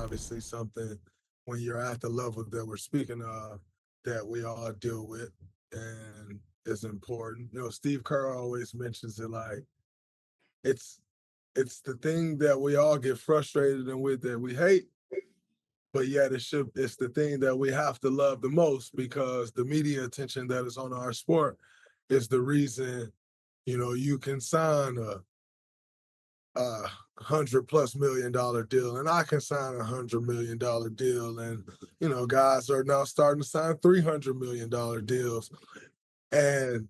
obviously something when you're at the level that we're speaking of that we all deal with and is important. Steve Kerr always mentions it like it's it's the thing that we all get frustrated and with that we hate, but yet it's the thing that we have to love the most because the media attention that is on our sport is the reason, you can sign a $100+ million deal, and I can sign $100 million deal, and guys are now starting to sign $300 million deals, and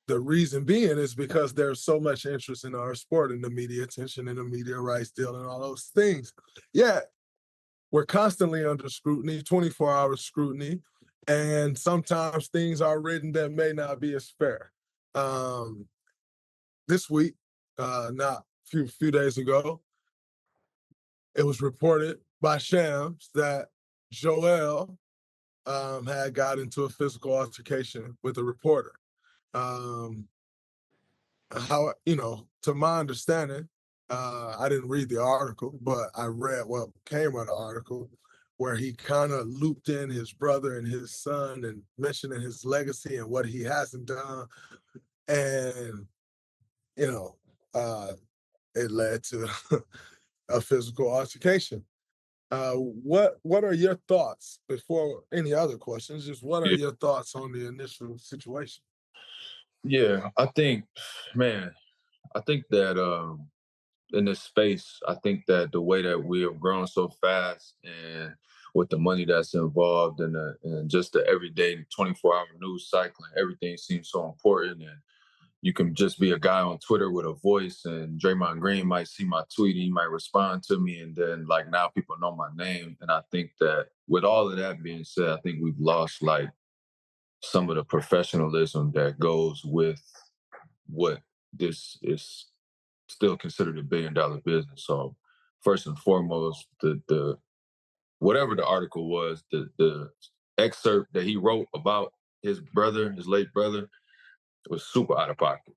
the reason being is because there's so much interest in our sport and the media attention and the media rights deal and all those things. Yet we're constantly under scrutiny, 24-hour scrutiny, and sometimes things are written that may not be as fair. This week, not few days ago, it was reported by Shams that Joel had got into a physical altercation with a reporter. To my understanding, I didn't read the article, but I read what came of the article, where he kind of looped in his brother and his son and mentioning his legacy and what he hasn't done. And, it led to a physical altercation. What are your thoughts before any other questions? Just what are Yeah, your thoughts on the initial situation? yeah. Man, I think that in this space, I think that the way that we have grown so fast and with the money that's involved and just the everyday 24-hour news cycle, and everything seems so important. And you can just be a guy on Twitter with a voice, and Draymond Green might see my tweet and he might respond to me, and then like now people know my name. And I think that with all of that being said, I think we've lost like some of the professionalism that goes with what this is still considered $1 billion business. So first and foremost, the whatever the article was, the excerpt that he wrote about his brother, his late brother, was super out of pocket.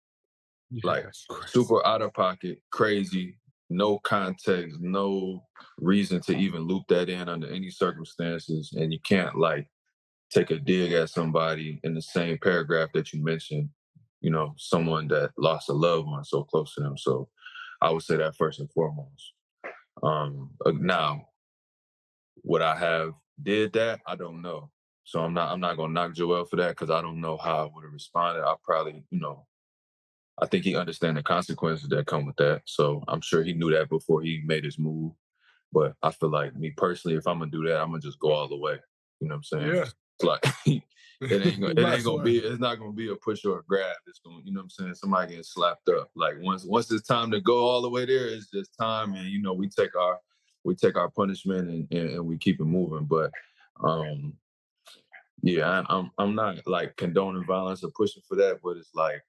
Yeah, Like that's crazy. super out of pocket, crazy, no context, no reason to even loop that in under any circumstances. And you can't like take a dig at somebody in the same paragraph that you mentioned, someone that lost a loved one so close to them. So I would say that first and foremost. Now, would I have did that? I don't know. So I'm not gonna knock Joel for that because I don't know how I would have responded. I probably, I think he understands the consequences that come with that. So I'm sure he knew that before he made his move. But I feel like me personally, if I'm gonna do that, I'm gonna just go all the way. You know what I'm saying? Yeah. It's like You might as well. it's not gonna be a push or a grab. It's gonna, you know what I'm saying? Somebody getting slapped up. Like once it's time to go all the way there, it's just time, and we take our punishment and we keep it moving. But yeah, I'm not like condoning violence or pushing for that, but it's like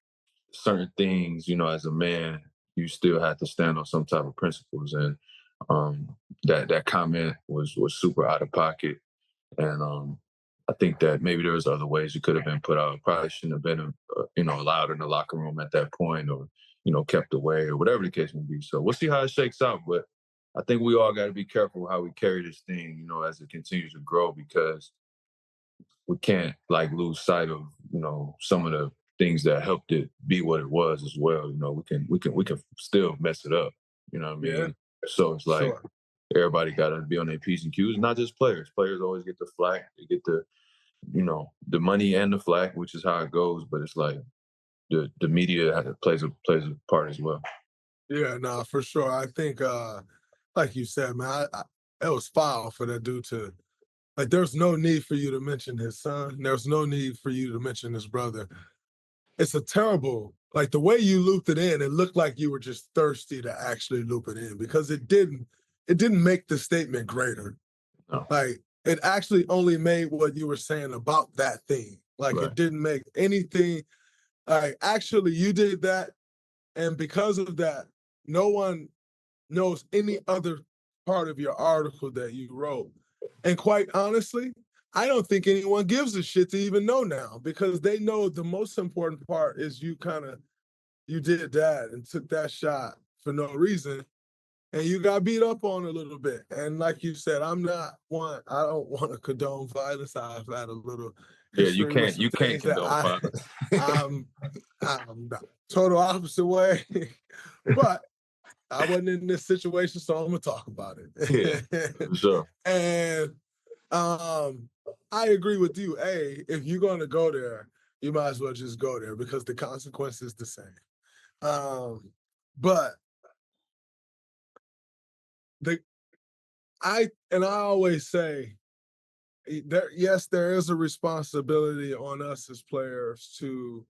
certain things, as a man, you still have to stand on some type of principles. And that comment was super out of pocket. And I think that maybe there was other ways it could have been put out. Probably shouldn't have been, allowed in the locker room at that point, or kept away, or whatever the case may be. So we'll see how it shakes out. But I think we all got to be careful how we carry this thing, as it continues to grow, because we can't like lose sight of some of the things that helped it be what it was as well. We can still mess it up. You know what I Yeah, mean? So it's like sure. everybody got to be on their P's and Q's. Not just players. Players always get the flack. They get the money and the flack, which is how it goes. But it's like the media plays a part as well. Yeah, no, for sure. I think, like you said, man, it was foul for that dude to like. There's no need for you to mention his son. There's no need for you to mention his brother. It's a terrible, like the way you looped it in. It looked like you were just thirsty to actually loop it in because it didn't. It didn't make the statement greater. No. Like it actually only made what you were saying about that thing. Like Right. it didn't make anything. Like actually, you did that, and because of that, no one knows any other part of your article that you wrote. And quite honestly, I don't think anyone gives a shit to even know now because they know the most important part is you did that and took that shot for no reason. and you got beat up on a little bit. And like you said, I don't want to condone violence. I've had a little Yeah, you history with can't some you can't things that condone violence. I'm, I'm the total opposite way, but I wasn't in this situation, so I'm gonna talk about Yeah, it. for sure. And I agree with you. If you're gonna go there, you might as well just go there because the consequence is the same. But the I always say yes, there is a responsibility on us as players to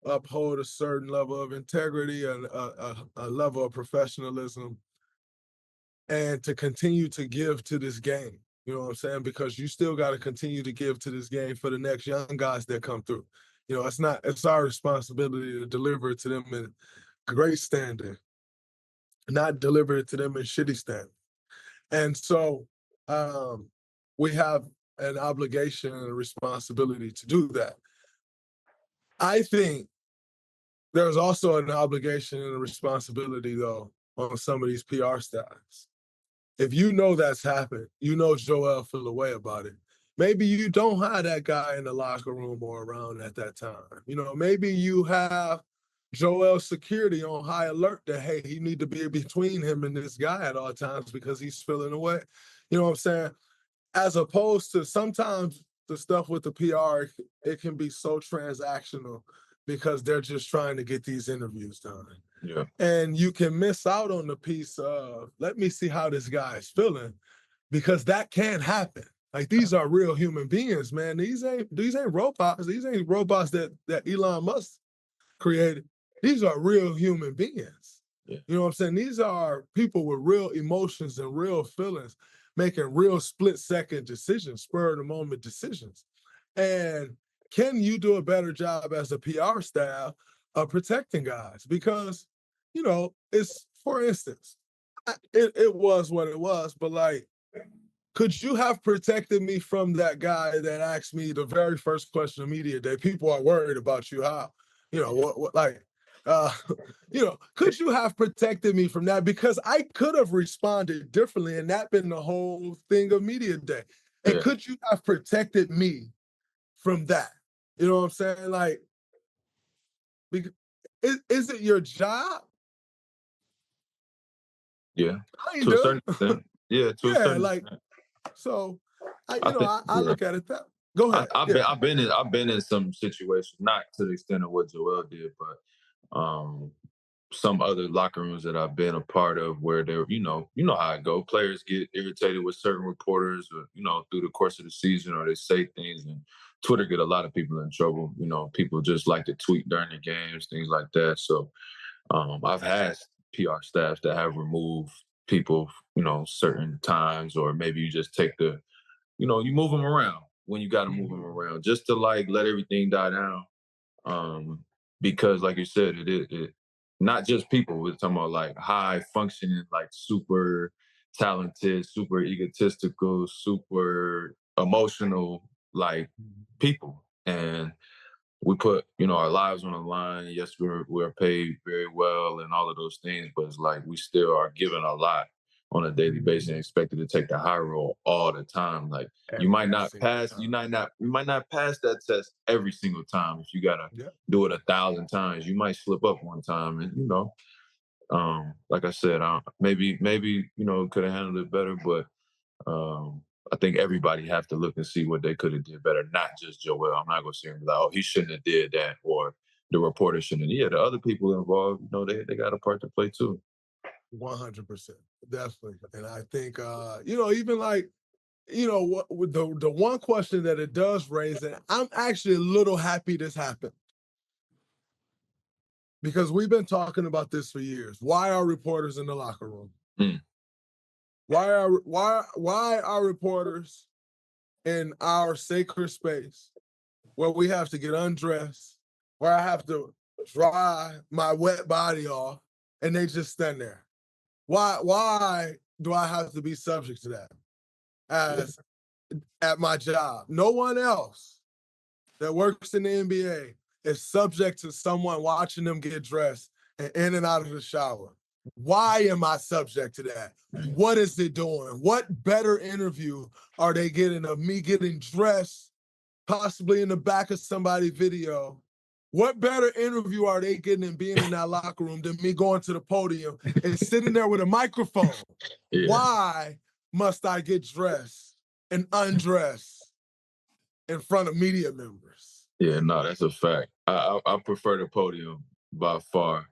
uphold a certain level of integrity and a level of professionalism and to continue to give to this game. You know what I'm saying? Because you still got to continue to give to this game for the next young guys that come through. It's our responsibility to deliver it to them in great standard, not deliver it to them in shitty standard. And so we have an obligation and a responsibility to do that. I think there's also an obligation and a responsibility, though, on some of these PR staffs. If you know that's happened, you know Joel feel a way about it. Maybe you don't have that guy in the locker room or around at that time. Maybe you have Joel's security on high alert that, hey, he need to be between him and this guy at all times because he's feeling away. You know what I'm saying? As opposed to sometimes the stuff with the PR, it can be so transactional because they're just trying to get these interviews done. Yeah. And you can miss out on the piece of, let me see how this guy is feeling, because that can happen. Like, these are real human beings, man. These ain't robots. These ain't robots that Elon Musk created. These are real human beings. Yeah. You know what I'm saying? These are people with real emotions and real feelings, making real split-second decisions, spur-of-the-moment decisions. And can you do a better job as a PR staff of protecting guys? Because, it's, for instance, it was what it was, but like, could you have protected me from that guy that asked me the very first question of media day? People are worried about you. How, could you have protected me from that? Because I could have responded differently, and that been the whole thing of media day. And Yeah. could you have protected me from that? You know what I'm saying? Like, is it your job? Yeah. To a Kinda. certain extent. Yeah, to a Yeah, certain like, extent. so I think I yeah. look at it that. Go ahead. Yeah. I've been in some situations, not to the extent of what Joel did, but some other locker rooms that I've been a part of where they're, you know how it go. Players get irritated with certain reporters, or, through the course of the season, or they say things, and Twitter get a lot of people in trouble. People just like to tweet during the games, things like that. So I've had PR staffs that have removed people, certain times, or maybe you just take you move them around when you got to move them around just to like let everything die down. Because like you said, it not just people. We're talking about like high functioning, like super talented, super egotistical, super emotional, like people. And we put, our lives on the line. Yes, we're paid very well and all of those things, but it's like we still are given a lot on a daily basis and expected to take the high road all the time. Like you might Every not single pass, time. you might not pass that test every single time. If you gotta Yeah. do it 1,000 times, you might slip up one time, and like I said, maybe could have handled it better, but I think everybody have to look and see what they could have did better, not just Joel. I'm not gonna say like, oh, he shouldn't have did that, or the reporter shouldn't. Yeah, the other people involved, they got a part to play too. 100%. Definitely. And I think, even like, what with the one question that it does raise, and I'm actually a little happy this happened because we've been talking about this for years. Why are reporters in the locker room? Mm. Why are reporters in our sacred space where we have to get undressed, where I have to dry my wet body off, and they just stand there? Why do I have to be subject to that as at my job? No one else that works in the NBA is subject to someone watching them get dressed and in and out of the shower. Why am I subject to that? What is it doing? What better interview are they getting of me getting dressed, possibly in the back of somebody's video? What better interview are they getting and being in that locker room than me going to the podium and sitting there with a microphone? Yeah. Why must I get dressed and undressed in front of media members? Yeah, no, that's a fact. I prefer the podium by far.